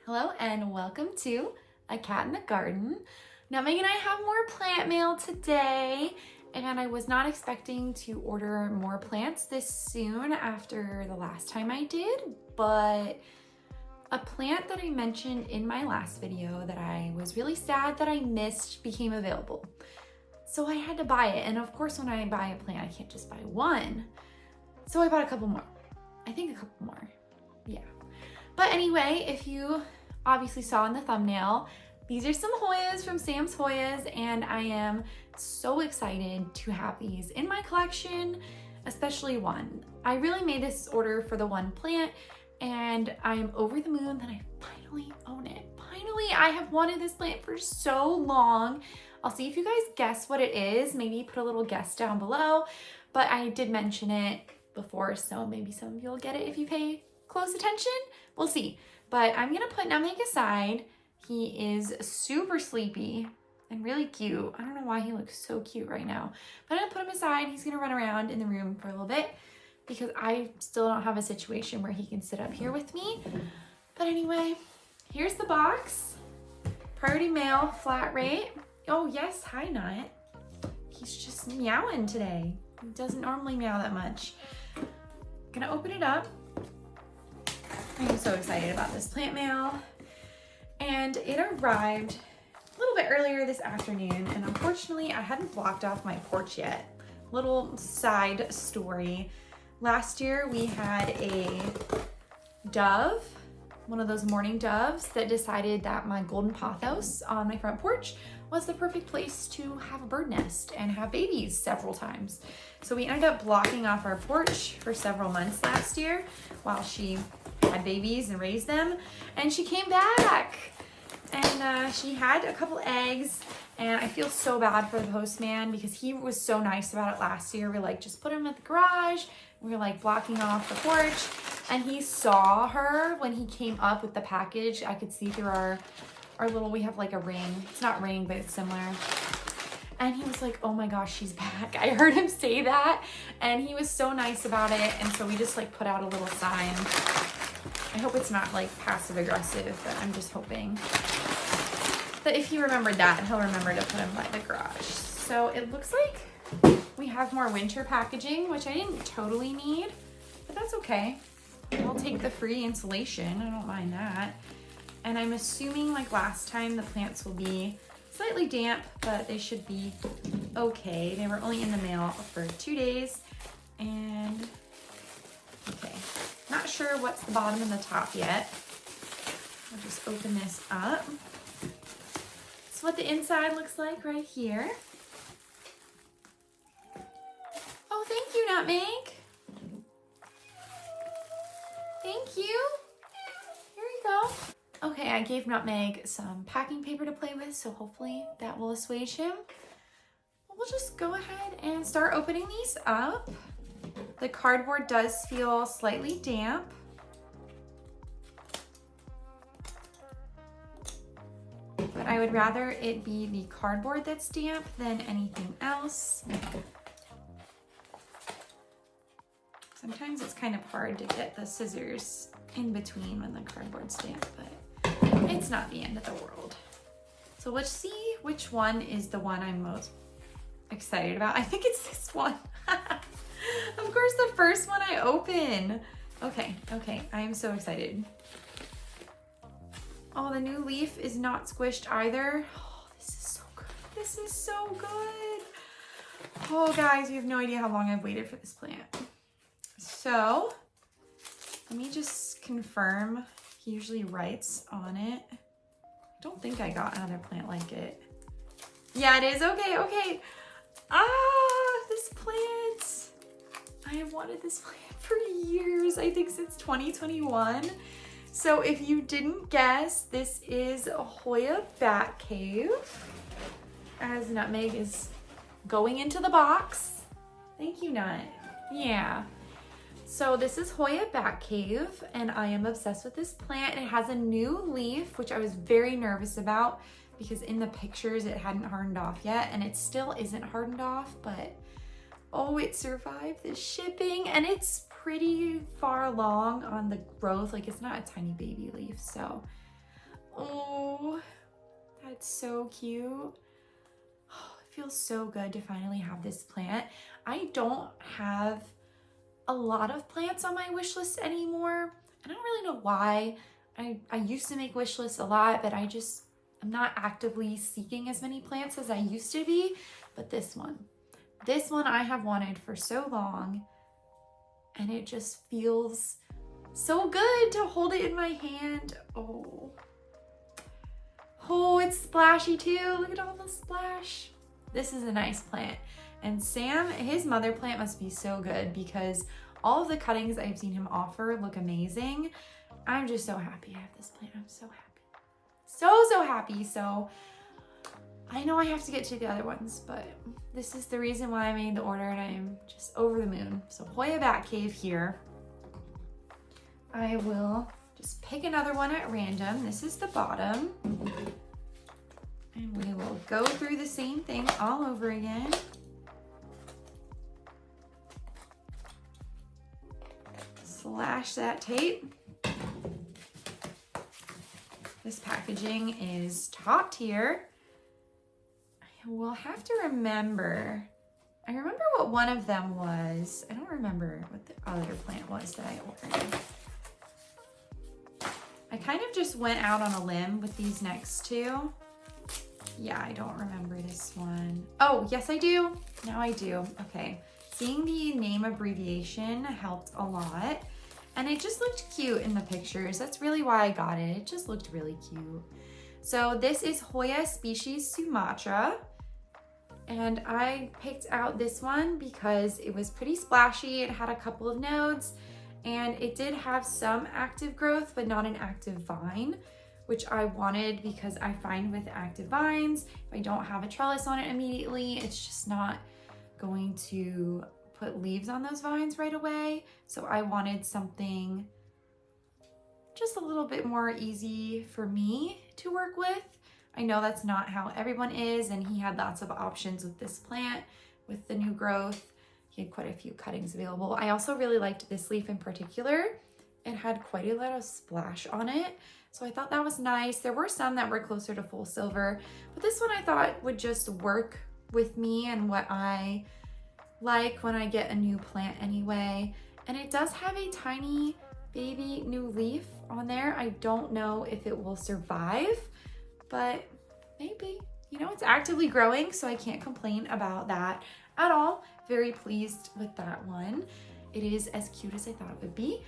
Hello and welcome to A Cat in the Garden. Now Megan and I have more plant mail today, and I was not expecting to order more plants this soon after the last time I did, but a plant that I mentioned in my last video that I was really sad that I missed became available. So I had to buy it, and of course when I buy a plant I can't just buy one. So I bought a couple more. I think a couple more, yeah. But anyway, if you obviously saw in the thumbnail, these are some Hoyas from SamsHoyas, and I am so excited to have these in my collection, especially one. I really made this order for the one plant, and I'm over the moon that I finally own it. Finally, I have wanted this plant for so long. I'll see if you guys guess what it is. Maybe put a little guess down below, but I did mention it before, so maybe some of you will get it if you pay close attention. We'll see. But I'm gonna put Nutmeg aside. He is super sleepy and really cute. I don't know why he looks so cute right now, but I'm gonna put him aside. He's gonna run around in the room for a little bit because I still don't have a situation where he can sit up here with me. But anyway, here's the box. Priority mail, flat rate. Oh yes, hi Nut. He's just meowing today. He doesn't normally meow that much. Gonna open it up. I'm so excited about this plant mail. And it arrived a little bit earlier this afternoon, and unfortunately I hadn't blocked off my porch yet. Little side story. Last year we had a dove, one of those morning doves, that decided that my golden pothos on my front porch was the perfect place to have a bird nest and have babies several times. So we ended up blocking off our porch for several months last year while she had babies and raised them, and she came back and she had a couple eggs, and I feel so bad for the postman because he was so nice about it last year. We're like, just put him at the garage. We were like blocking off the porch, and he saw her when he came up with the package. I could see through our little, we have like a ring. It's not ring, but it's similar. And he was like, oh my gosh, she's back. I heard him say that, and he was so nice about it. And so we just like put out a little sign. I hope it's not like passive aggressive, but I'm just hoping that if he remembered that, he'll remember to put him by the garage. So it looks like we have more winter packaging, which I didn't totally need, but that's okay. I'll take the free insulation. I don't mind that. And I'm assuming like last time the plants will be slightly damp, but they should be okay. They were only in the mail for 2 days, and okay. Not sure what's the bottom and the top yet. I'll just open this up. That's what the inside looks like right here. Oh, thank you, Nutmeg. Thank you. Here you go. Okay, I gave Nutmeg some packing paper to play with, so hopefully that will assuage him. We'll just go ahead and start opening these up. The cardboard does feel slightly damp. But I would rather it be the cardboard that's damp than anything else. Sometimes it's kind of hard to get the scissors in between when the cardboard's damp, but it's not the end of the world. So let's see which one is the one I'm most excited about. I think it's this one. Of course, the first one I open. Okay, I am so excited. Oh, the new leaf is not squished either. Oh, this is so good. This is so good. Oh, guys, you have no idea how long I've waited for this plant. So, let me just confirm. He usually writes on it. I don't think I got another plant like it. Yeah, it is. Okay. Ah, this plant. I have wanted this plant for years, I think since 2021. So if you didn't guess, this is a Hoya batcave, as Nutmeg is going into the box. Thank you, Nut. Yeah. So this is Hoya batcave, and I am obsessed with this plant. It has a new leaf, which I was very nervous about because in the pictures it hadn't hardened off yet, and it still isn't hardened off, but oh, it survived the shipping, and it's pretty far along on the growth. Like, it's not a tiny baby leaf, so Oh, that's so cute. Oh, it feels so good to finally have this plant. I don't have a lot of plants on my wish list anymore. I don't really know why. I used to make wish lists a lot, but I'm not actively seeking as many plants as I used to be. But this one I have wanted for so long, and it just feels so good to hold it in my hand. Oh, it's splashy too. Look at all the splash. This is a nice plant. And Sam, his mother plant must be so good because all of the cuttings I've seen him offer look amazing. I'm just so happy I have this plant. I'm so happy. So happy. So I know I have to get to the other ones, but this is the reason why I made the order and I'm just over the moon. So Hoya Batcave here. I will just pick another one at random. This is the bottom. And we will go through the same thing all over again. Slash that tape. This packaging is top tier. We'll have to remember. I remember what one of them was. I don't remember what the other plant was that I ordered. I kind of just went out on a limb with these next two. Yeah, I don't remember this one. Oh, yes I do. Now I do. Okay. Seeing the name abbreviation helped a lot. And it just looked cute in the pictures. That's really why I got it. It just looked really cute. So this is Hoya species Sumatra. And I picked out this one because it was pretty splashy. It had a couple of nodes and it did have some active growth, but not an active vine, which I wanted because I find with active vines, if I don't have a trellis on it immediately, it's just not going to put leaves on those vines right away. So I wanted something just a little bit more easy for me to work with. I know that's not how everyone is, and he had lots of options with this plant, with the new growth. He had quite a few cuttings available. I also really liked this leaf in particular. It had quite a lot of splash on it, so I thought that was nice. There were some that were closer to full silver, but this one I thought would just work with me and what I like when I get a new plant anyway. And it does have a tiny baby new leaf on there. I don't know if it will survive, but maybe. You know, it's actively growing, so I can't complain about that at all. Very pleased with that one. It is as cute as I thought it would be.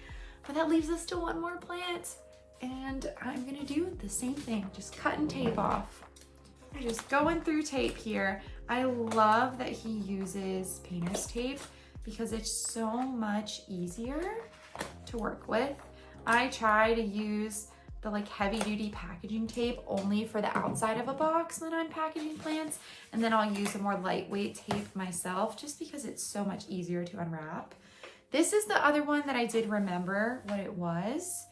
But that leaves us to one more plant, and I'm gonna do the same thing, just cutting tape off. I'm just going through tape here. I love that he uses painter's tape because it's so much easier to work with. I try to use the like heavy duty packaging tape only for the outside of a box when I'm packaging plants, and then I'll use a more lightweight tape myself just because it's so much easier to unwrap. This is the other one that I did remember what it was,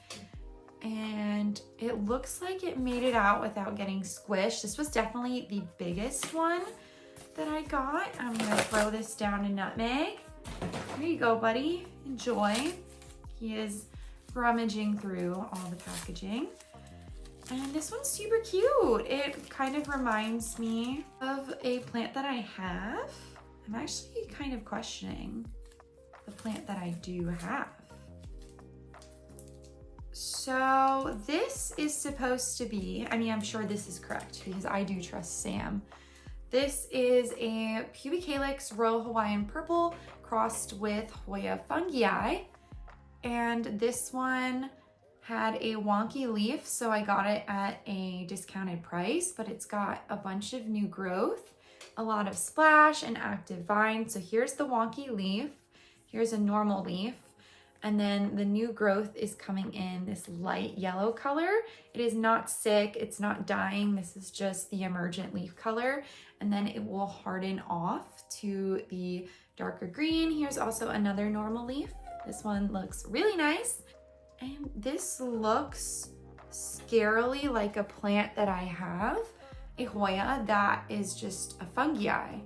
and it looks like it made it out without getting squished. This was definitely the biggest one that I got. I'm gonna throw this down in nutmeg. Here you go, buddy. Enjoy. He is rummaging through all the packaging. And this one's super cute. It kind of reminds me of a plant that I have. I'm actually kind of questioning the plant that I do have. So this is supposed to be, I mean, I'm sure this is correct because I do trust Sam. This is a pubic calyx Royal Hawaiian Purple crossed with Hoya fungi. And this one had a wonky leaf, so I got it at a discounted price, but it's got a bunch of new growth, a lot of splash and active vine. So here's the wonky leaf, here's a normal leaf, and then the new growth is coming in this light yellow color. It is not sick, it's not dying, this is just the emergent leaf color, and then it will harden off to the darker green. Here's also another normal leaf. This one looks really nice. And this looks scarily like a plant that I have, a Hoya, that is just a fungi.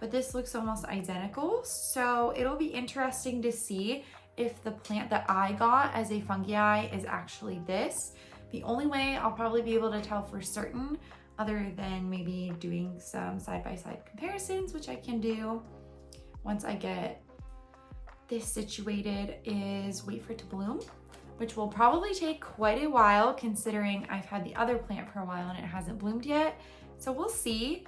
But this looks almost identical. So it'll be interesting to see if the plant that I got as a fungi is actually this, The only way I'll probably be able to tell for certain, other than maybe doing some side-by-side comparisons, which I can do once I get this situated, is wait for it to bloom, which will probably take quite a while considering I've had the other plant for a while and it hasn't bloomed yet. So we'll see.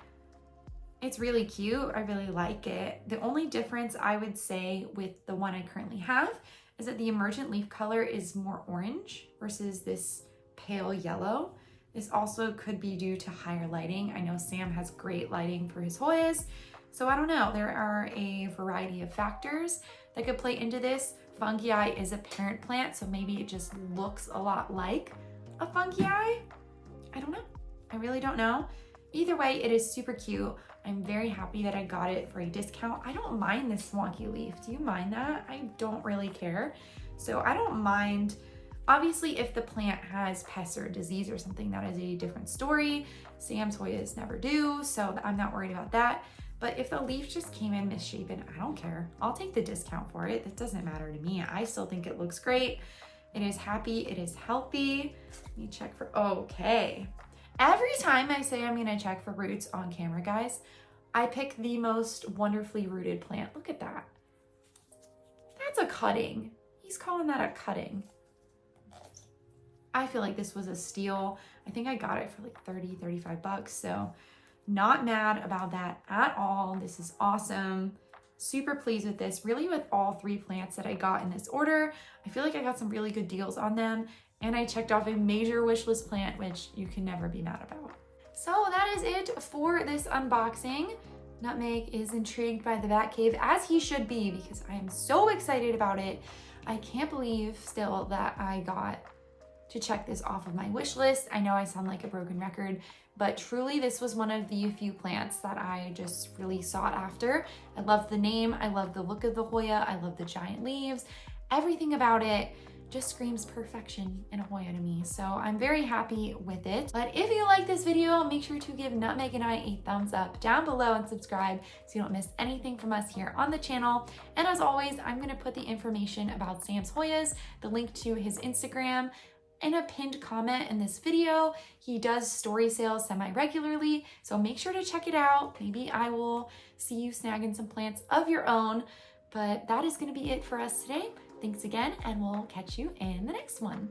It's really cute. I really like it. The only difference I would say with the one I currently have is that the emergent leaf color is more orange versus this pale yellow. This also could be due to higher lighting. I know Sam has great lighting for his Hoyas, so I don't know. There are a variety of factors that could play into this. Fungi is a parent plant, so maybe it just looks a lot like a fungi. I don't know. I really don't know. Either way, it is super cute. I'm very happy that I got it for a discount. I don't mind this swanky leaf. Do you mind that? I don't really care. So I don't mind. Obviously, if the plant has pests or disease or something, that is a different story. Sam's Hoyas never do, so I'm not worried about that. But if the leaf just came in misshapen, I don't care. I'll take the discount for it. It doesn't matter to me. I still think it looks great. It is happy, it is healthy. Let me check for, okay. Every time I say I'm gonna check for roots on camera, guys, I pick the most wonderfully rooted plant. Look at that. That's a cutting. He's calling that a cutting. I feel like this was a steal. I think I got it for like 30, 35 bucks. So not mad about that at all. This is awesome. Super pleased with this. Really with all 3 plants that I got in this order. I feel like I got some really good deals on them. And I checked off a major wish list plant, which you can never be mad about. So that is it for this unboxing. Nutmeg is intrigued by the Batcave, as he should be, because I am so excited about it. I can't believe still that I got to check this off of my wish list. I know I sound like a broken record, but truly this was one of the few plants that I just really sought after. I love the name, I love the look of the Hoya, I love the giant leaves. Everything about it just screams perfection in a Hoya to me. So I'm very happy with it. But if you like this video, make sure to give Nutmeg and I a thumbs up down below and subscribe so you don't miss anything from us here on the channel. And as always, I'm gonna put the information about Sam's Hoyas, the link to his Instagram, in a pinned comment in this video. He does story sales semi-regularly, so make sure to check it out. Maybe I will see you snagging some plants of your own. But that is gonna be it for us today. Thanks again, and we'll catch you in the next one.